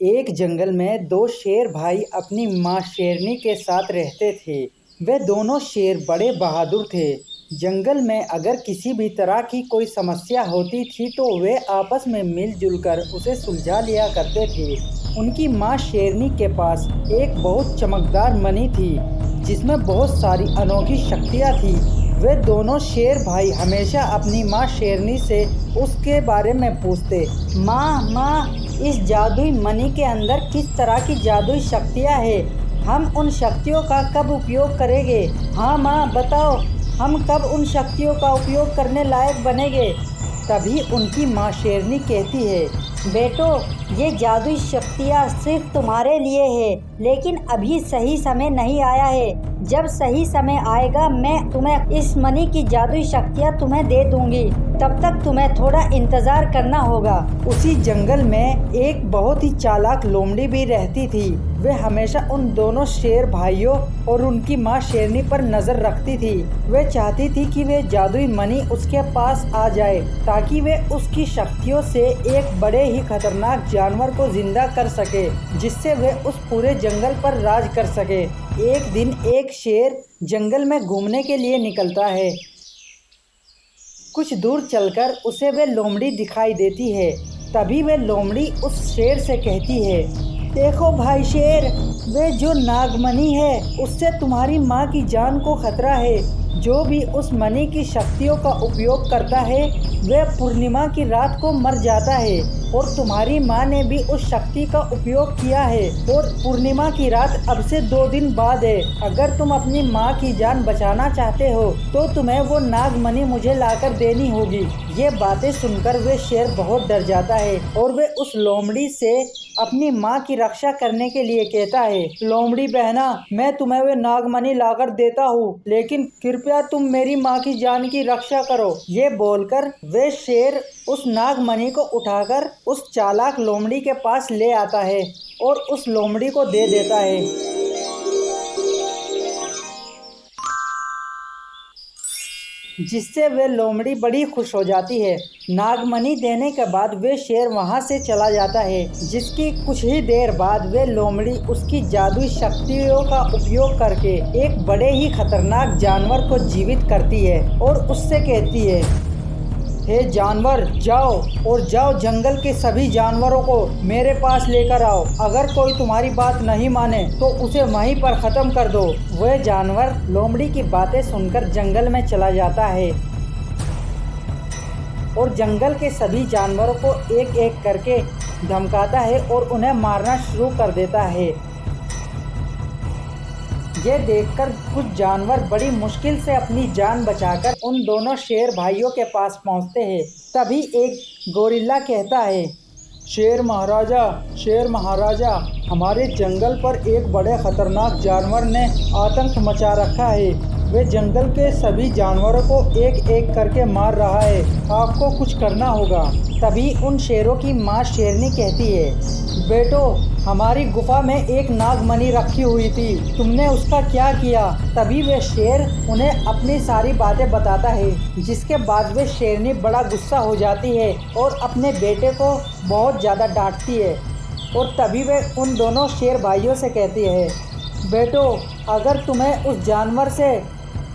एक जंगल में दो शेर भाई अपनी माँ शेरनी के साथ रहते थे। वे दोनों शेर बड़े बहादुर थे। जंगल में अगर किसी भी तरह की कोई समस्या होती थी तो वे आपस में मिलजुल कर उसे सुलझा लिया करते थे। उनकी माँ शेरनी के पास एक बहुत चमकदार मणि थी जिसमें बहुत सारी अनोखी शक्तियाँ थी। वे दोनों शेर भाई हमेशा अपनी माँ शेरनी से उसके बारे में पूछते। माँ, इस जादुई मणि के अंदर किस तरह की जादुई शक्तियाँ हैं? हम उन शक्तियों का कब उपयोग करेंगे? हाँ माँ, बताओ, हम कब उन शक्तियों का उपयोग करने लायक बनेंगे? तभी उनकी माँ शेरनी कहती है, बेटो, ये जादुई शक्तियाँ सिर्फ तुम्हारे लिए है, लेकिन अभी सही समय नहीं आया है। जब सही समय आएगा मैं तुम्हें इस मणि की जादुई शक्तियाँ तुम्हें दे दूंगी। तब तक तुम्हें थोड़ा इंतजार करना होगा। उसी जंगल में एक बहुत ही चालाक लोमड़ी भी रहती थी। वे हमेशा उन दोनों शेर भाइयों और उनकी माँ शेरनी पर नजर रखती थी। वे चाहती थी कि वे जादुई मणि उसके पास आ जाए ताकि वे उसकी शक्तियों से एक बड़े ही खतरनाक जानवर को जिंदा कर सके, जिससे वे उस पूरे जंगल पर राज कर सके। एक दिन एक शेर जंगल में घूमने के लिए निकलता है। कुछ दूर चलकर उसे वे लोमड़ी दिखाई देती है। तभी वे लोमड़ी उस शेर से कहती है, देखो भाई शेर, वे जो नागमणि है उससे तुम्हारी माँ की जान को खतरा है। जो भी उस मणि की शक्तियों का उपयोग करता है वह पूर्णिमा की रात को मर जाता है, और तुम्हारी माँ ने भी उस शक्ति का उपयोग किया है, और पूर्णिमा की रात अब से 2 दिन बाद है। अगर तुम अपनी माँ की जान बचाना चाहते हो तो तुम्हें वो नागमणि मुझे लाकर देनी होगी। ये बातें सुनकर वे शेर बहुत डर जाता है और वे उस लोमड़ी से अपनी माँ की रक्षा करने के लिए कहता है, लोमड़ी बहना, मैं तुम्हें वे नागमणि लाकर देता हूँ, लेकिन कृपया तुम मेरी माँ की जान की रक्षा करो। ये बोलकर वे शेर उस नागमणि को उठाकर उस चालाक लोमड़ी के पास ले आता है और उस लोमड़ी को दे देता है, जिससे वे लोमड़ी बड़ी खुश हो जाती है। नागमणि देने के बाद वे शेर वहां से चला जाता है, जिसकी कुछ ही देर बाद वे लोमड़ी उसकी जादुई शक्तियों का उपयोग करके एक बड़े ही खतरनाक जानवर को जीवित करती है और उससे कहती है, हे जानवर, जाओ जंगल के सभी जानवरों को मेरे पास लेकर आओ। अगर कोई तुम्हारी बात नहीं माने तो उसे वहीं पर खत्म कर दो। वह जानवर लोमड़ी की बातें सुनकर जंगल में चला जाता है और जंगल के सभी जानवरों को एक एक करके धमकाता है और उन्हें मारना शुरू कर देता है। ये देखकर कुछ जानवर बड़ी मुश्किल से अपनी जान बचाकर उन दोनों शेर भाइयों के पास पहुंचते हैं। तभी एक गोरिल्ला कहता है, शेर महाराजा, हमारे जंगल पर एक बड़े खतरनाक जानवर ने आतंक मचा रखा है। वे जंगल के सभी जानवरों को एक एक करके मार रहा है। आपको कुछ करना होगा। तभी उन शेरों की माँ शेरनी कहती है, बेटो, हमारी गुफा में एक नागमणि रखी हुई थी, तुमने उसका क्या किया? तभी वे शेर उन्हें अपनी सारी बातें बताता है, जिसके बाद वे शेरनी बड़ा गुस्सा हो जाती है और अपने बेटे को बहुत ज़्यादा डांटती है। और तभी वे उन दोनों शेर भाइयों से कहती है, बेटो, अगर तुम्हें उस जानवर से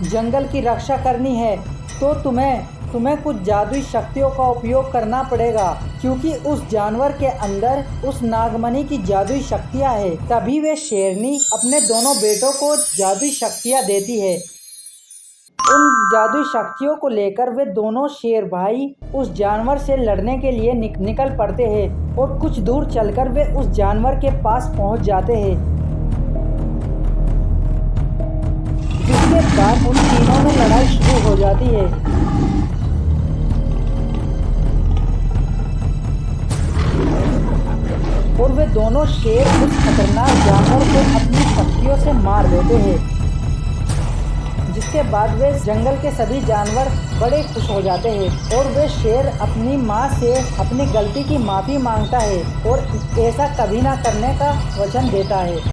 जंगल की रक्षा करनी है तो तुम्हें कुछ जादुई शक्तियों का उपयोग करना पड़ेगा, क्योंकि उस जानवर के अंदर उस नागमणि की जादुई शक्तियाँ हैं। तभी वे शेरनी अपने दोनों बेटों को जादुई शक्तियाँ देती है। उन जादुई शक्तियों को लेकर वे दोनों शेर भाई उस जानवर से लड़ने के लिए निकल पड़ते हैं और कुछ दूर चलकर वे उस जानवर के पास पहुंच जाते हैं, जिसके बाद उन तीनों में लड़ाई शुरू हो जाती है। और वे दोनों शेर उस खतरनाक जानवर को अपनी शक्तियों से मार देते हैं, जिसके बाद वे जंगल के सभी जानवर बड़े खुश हो जाते हैं और वे शेर अपनी माँ से अपनी गलती की माफ़ी मांगता है और ऐसा कभी ना करने का वचन देता है।